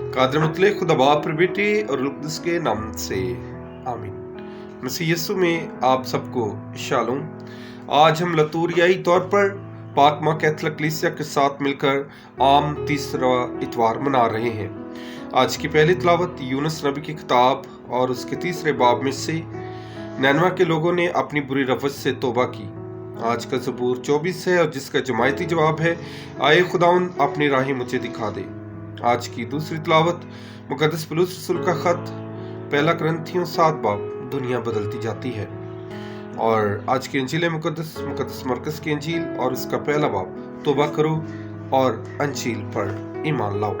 कादर मुतलक खुदा बाप पर बेटे और रुक़दस के नाम से आमीन। मसीह यीशु में आप सबको शालोम। आज हम लतूरियाई तौर पर पाक माँ कैथोलिक कलीसिया के साथ मिलकर आम तीसरा इतवार मना रहे हैं। आज की पहली तिलावत यूनुस नबी की किताब और उसके तीसरे बाब में से नैनवा के लोगों ने अपनी बुरी रवश से तौबा की। आज का ज़बूर 24 है और जिसका जमायती जवाब है, आए खुदाउन अपनी राहें मुझे दिखा दे। आज की दूसरी तिलावत मुक़द्दस पौलुस रसूल का खत पहला करंथियों 7 बाब, दुनिया बदलती जाती है। और आज की अंजील मुक़द्दस मरकस की अंजील और उसका पहला बाब, तौबा करो और अंजील पर ईमान लाओ।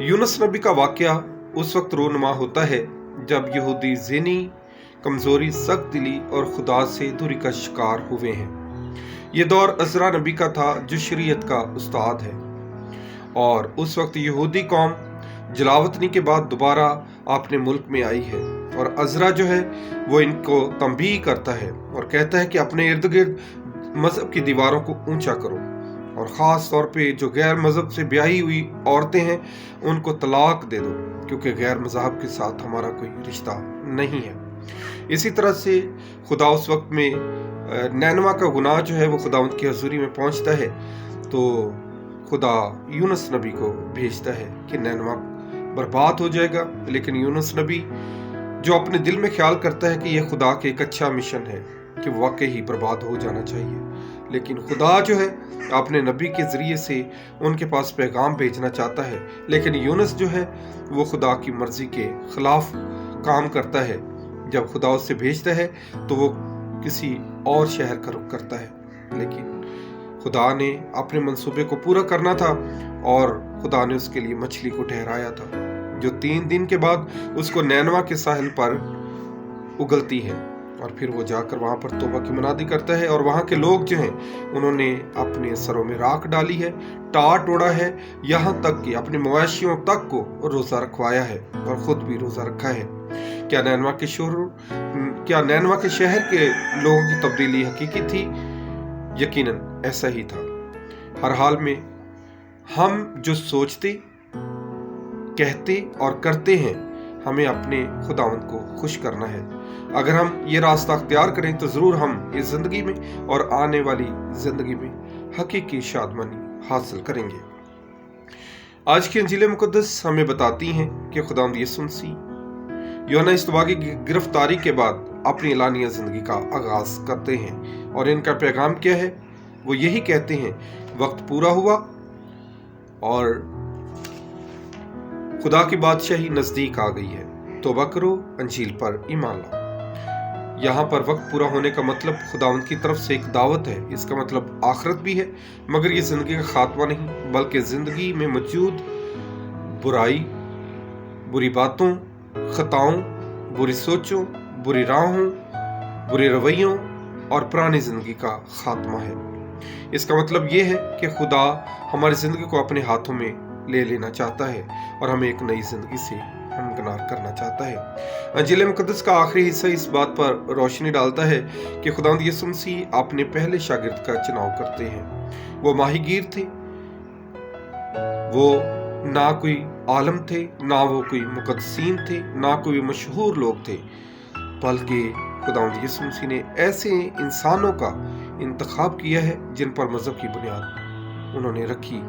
यूनुस नबी का वाक़या उस वक्त रोनुमा होता है जब यहूदी ज़हनी कमजोरी, सख्त दिली और खुदा से दूरी का शिकार हुए हैं। ये दौर अज़रा नबी का था जो शरीयत का उस्ताद है, और उस वक्त यहूदी कौम जलावतनी के बाद दोबारा अपने मुल्क में आई है। और अज़रा जो है वो इनको तंबीह करता है और कहता है कि अपने इर्द गिर्द मजहब की दीवारों को ऊंचा करो, और ख़ास तौर पे जो गैर मजहब से ब्याही हुई औरतें हैं उनको तलाक दे दो, क्योंकि गैर मजहब के साथ हमारा कोई रिश्ता नहीं है। इसी तरह से खुदा उस वक्त में नैनवा का गुनाह जो है वो खुदा की हजूरी में पहुंचता है, तो खुदा यूनुस नबी को भेजता है कि नैनवा बर्बाद हो जाएगा। लेकिन यूनुस नबी जो अपने दिल में ख्याल करता है कि यह खुदा के एक अच्छा मिशन है कि वाकई ही बर्बाद हो जाना चाहिए, लेकिन खुदा जो है अपने नबी के ज़रिए से उनके पास पैगाम भेजना चाहता है। लेकिन यूनुस जो है वो खुदा की मर्जी के खिलाफ काम करता है। जब खुदा उससे भेजता है तो वो किसी और शहर का रुख करता है, लेकिन खुदा ने अपने मंसूबे को पूरा करना था और खुदा ने उसके लिए मछली को ठहराया था, जो 3 दिन के बाद उसको नैनवा के साहिल पर उगलती है। और फिर वो जाकर वहां पर तौबा की मुनादी करता है, और वहां के लोग जो हैं उन्होंने अपने सरों में राख डाली है, टाट ओढ़ा है, यहाँ तक कि अपने मवेशियों तक को रोजा रखवाया है और खुद भी रोजा रखा है। क्या नैनवा के शहर के लोगों की तब्दीली हकीकी थी? यकीनन ऐसा ही था। हर हाल में हम जो सोचते, कहते और करते हैं, हमें अपने खुदावंद को खुश करना है। अगर हम ये रास्ता अख्तियार करें तो जरूर हम इस जिंदगी में और आने वाली जिंदगी में हकीकी शादमानी हासिल करेंगे। आज की अंजील मुक़द्दस हमें बताती हैं कि खुदावंद यीशु मसीह यूहन्ना इस्तबागी की गिरफ्तारी के बाद अपनी एलानिया जिंदगी का आगाज करते हैं, और इनका पैगाम क्या है? वो यही कहते हैं, वक्त पूरा हुआ और खुदा की बादशाही नजदीक आ गई है, तौबा करो, अंजील पर ईमान लाओ। यहाँ पर वक्त पूरा होने का मतलब खुदावंद की तरफ से एक दावत है। इसका मतलब आखिरत भी है, मगर ये जिंदगी का खात्मा नहीं, बल्कि जिंदगी में मौजूद बुराई, बुरी बातों, खताओं, बुरी सोचों, बुरी राहों, बुरे रवैयों और पुरानी जिंदगी का खात्मा है। इसका मतलब यह है कि खुदा हमारी जिंदगी को अपने हाथों में ले लेना चाहता है और हमें एक नई जिंदगी से हमकिनार करना चाहता है। अंजील मुक़द्दस का आखिरी हिस्सा इस बात पर रोशनी डालता है कि खुदावंद यीशु मसीह अपने पहले शागिर्द का चुनाव करते हैं। वो माहीगीर थे, वो ना कोई आलम थे, ना वो कोई मुक़द्दसीन थे, ना कोई मशहूर लोग थे, बल्कि खुदावंद यीशु मसीह ने ऐसे इंसानों का इंतखाब किया है जिन पर मजहब की बुनियाद उन्होंने रखी।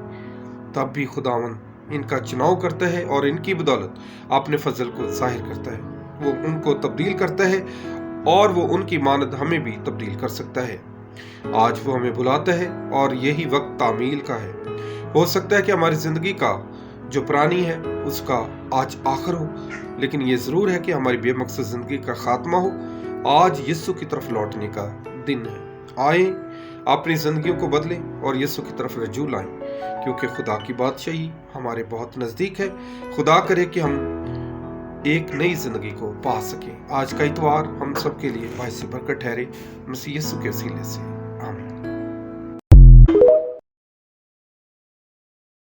तब भी खुदावंद इनका चुनाव करता है और इनकी बदौलत अपने फजल को जाहिर करता है। वो उनको तब्दील करता है और वो उनकी मानद हमें भी तब्दील कर सकता है। आज वो हमें बुलाता है और यही वक्त तामील का है। हो सकता है कि हमारी जिंदगी का जो पुरानी है उसका आज आखिर हो, लेकिन ये जरूर है कि हमारी बेमकसद जिंदगी का खात्मा हो। आज यीशु की तरफ लौटने का दिन है। आए, अपनी जिंदगियों को बदलें और यीशु की तरफ रजू लाएं, क्योंकि खुदा की बादशाही हमारे बहुत नजदीक है। खुदा करे कि हम एक नई जिंदगी को पा सकें। आज का इतवार हम सब के लिए बाइस बरकत ठहरे, मसीह यीशु के वसीले से।